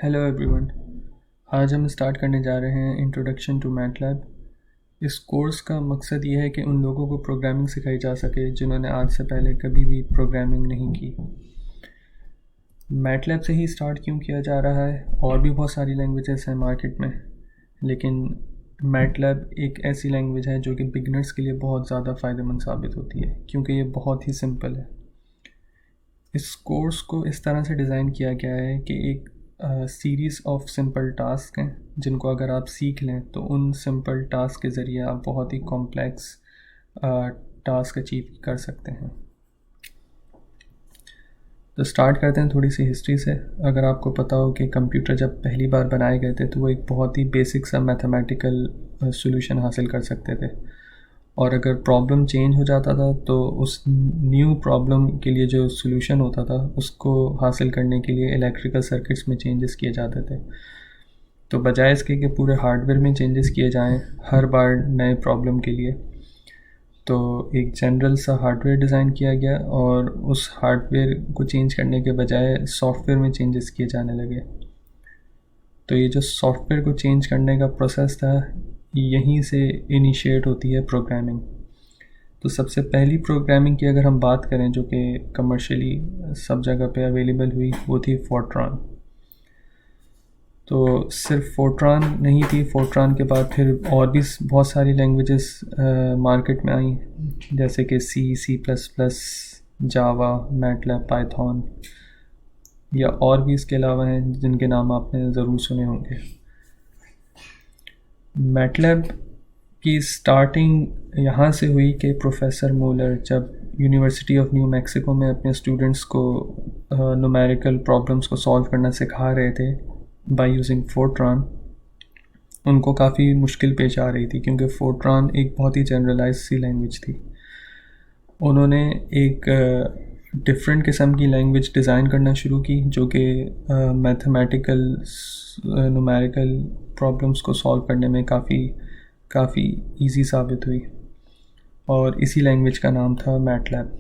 Hello everyone. आज हम start करने जा रहे हैं इंट्रोडक्शन टू मैटलैब। इस कोर्स का मकसद ये है कि उन लोगों को प्रोग्रामिंग सिखाई जा सके जिन्होंने आज से पहले कभी भी प्रोग्रामिंग नहीं की। मैटलैब से ही स्टार्ट क्यों किया जा रहा है? और भी बहुत सारी लैंग्वेजेस हैं मार्केट में, लेकिन मैटलैब एक ऐसी लैंग्वेज है जो कि बिगनर्स के लिए बहुत ज़्यादा फ़ायदेमंद साबित होती है क्योंकि ये बहुत ही सिंपल है। इस कोर्स को इस तरह से डिज़ाइन किया गया है कि एक सीरीज़ ऑफ सिंपल टास्क हैं जिनको अगर आप सीख लें तो उन सिंपल टास्क के ज़रिए आप बहुत ही कॉम्प्लेक्स टास्क अचीव कर सकते हैं। तो स्टार्ट करते हैं थोड़ी सी हिस्ट्री से। अगर आपको पता हो कि कंप्यूटर जब पहली बार बनाए गए थे तो वो एक बहुत ही बेसिक सा मैथमेटिकल सॉल्यूशन हासिल कर सकते थे, और अगर प्रॉब्लम चेंज हो जाता था तो उस न्यू प्रॉब्लम के लिए जो सॉल्यूशन होता था उसको हासिल करने के लिए इलेक्ट्रिकल सर्किट्स में चेंजेस किए जाते थे। तो बजाय इसके कि पूरे हार्डवेयर में चेंजेस किए जाएं हर बार नए प्रॉब्लम के लिए, तो एक जनरल सा हार्डवेयर डिज़ाइन किया गया और उस हार्डवेयर को चेंज करने के बजाय सॉफ्टवेयर में चेंजेस किए जाने लगे। तो ये जो सॉफ्टवेयर को चेंज करने का प्रोसेस था, यहीं से इनिशिएट होती है प्रोग्रामिंग। तो सबसे पहली प्रोग्रामिंग की अगर हम बात करें जो कि कमर्शियली सब जगह पे अवेलेबल हुई, वो थी फोर्ट्रान। तो सिर्फ फोर्ट्रान नहीं थी, फोर्ट्रान के बाद फिर और भी बहुत सारी लैंग्वेजेस मार्केट में आई, जैसे कि C++, जावा, मैटलैब, पाइथन या और भी इसके अलावा हैं जिनके नाम आपने ज़रूर सुने होंगे। मैटलैब की स्टार्टिंग यहाँ से हुई कि प्रोफेसर मूलर जब यूनिवर्सिटी ऑफ न्यू मैक्सिको में अपने स्टूडेंट्स को न्यूमेरिकल प्रॉब्लम्स को सॉल्व करना सिखा रहे थे बाय यूजिंग फोर्ट्रान, उनको काफ़ी मुश्किल पेश आ रही थी क्योंकि फोर्ट्रान एक बहुत ही जनरलाइज सी लैंग्वेज थी। उन्होंने एक डिफरेंट किस्म की लैंग्वेज डिज़ाइन करना शुरू की जो कि मैथमेटिकल न्यूमेरिकल प्रॉब्लम्स को सॉल्व करने में काफ़ी इजी साबित हुई, और इसी लैंग्वेज का नाम था मैटलैब।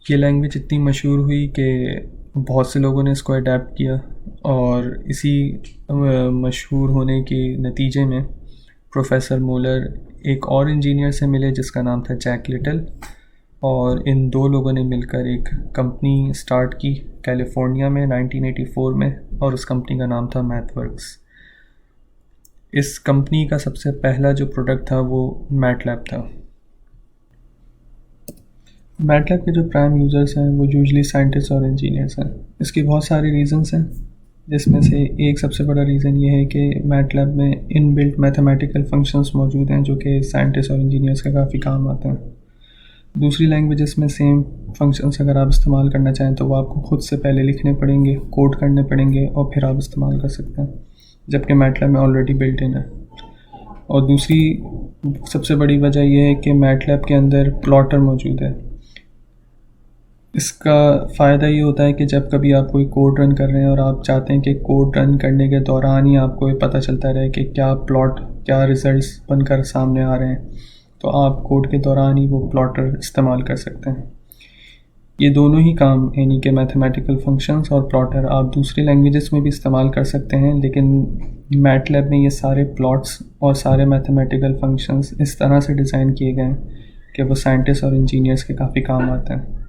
ये लैंग्वेज इतनी मशहूर हुई कि बहुत से लोगों ने इसको अडेप्ट किया, और इसी मशहूर होने के नतीजे में प्रोफेसर मूलर एक और इंजीनियर से मिले जिसका नाम था जैक लिटिल, और इन दो लोगों ने मिलकर एक कंपनी स्टार्ट की कैलिफोर्निया में 1984 में, और उस कंपनी का नाम था मैथवर्क्स। इस कंपनी का सबसे पहला जो प्रोडक्ट था वो मैटलैब था। मैटलैब के जो प्राइम यूज़र्स हैं वो यूजली साइंटिस्ट और इंजीनियर्स हैं। इसके बहुत सारे रीज़न्स हैं, जिसमें से एक सबसे बड़ा रीज़न ये है कि मैटलैब में इनबिल्ट मैथमेटिकल फंक्शंस मौजूद हैं जो कि साइंटिस्ट और इंजीनियर्स का काफ़ी काम आते हैं। दूसरी लैंग्वेजेस में सेम फंक्शंस अगर आप इस्तेमाल करना चाहें तो वो आपको खुद से पहले लिखने पड़ेंगे, कोड करने पड़ेंगे, और फिर आप इस्तेमाल कर सकते हैं, जबकि मैटलैब में ऑलरेडी बिल्ट इन है। और दूसरी सबसे बड़ी वजह यह है कि मैटलैब के अंदर प्लॉटर मौजूद है। इसका फ़ायदा ये होता है कि जब कभी आप कोई कोड रन कर रहे हैं और आप चाहते हैं कि कोड रन करने के दौरान ही आपको ये पता चलता रहे कि क्या रिज़ल्ट्स बनकर सामने आ रहे हैं, तो आप कोड के दौरान ही वो प्लॉटर इस्तेमाल कर सकते हैं। ये दोनों ही काम, यानी कि मैथमेटिकल फंक्शंस और प्लॉटर, आप दूसरी लैंग्वेजेस में भी इस्तेमाल कर सकते हैं, लेकिन मैटलैब में ये सारे प्लॉट्स और सारे मैथमेटिकल फंक्शंस इस तरह से डिज़ाइन किए गए हैं कि वो साइंटिस्ट और इंजीनियर्स के काफ़ी काम आते हैं।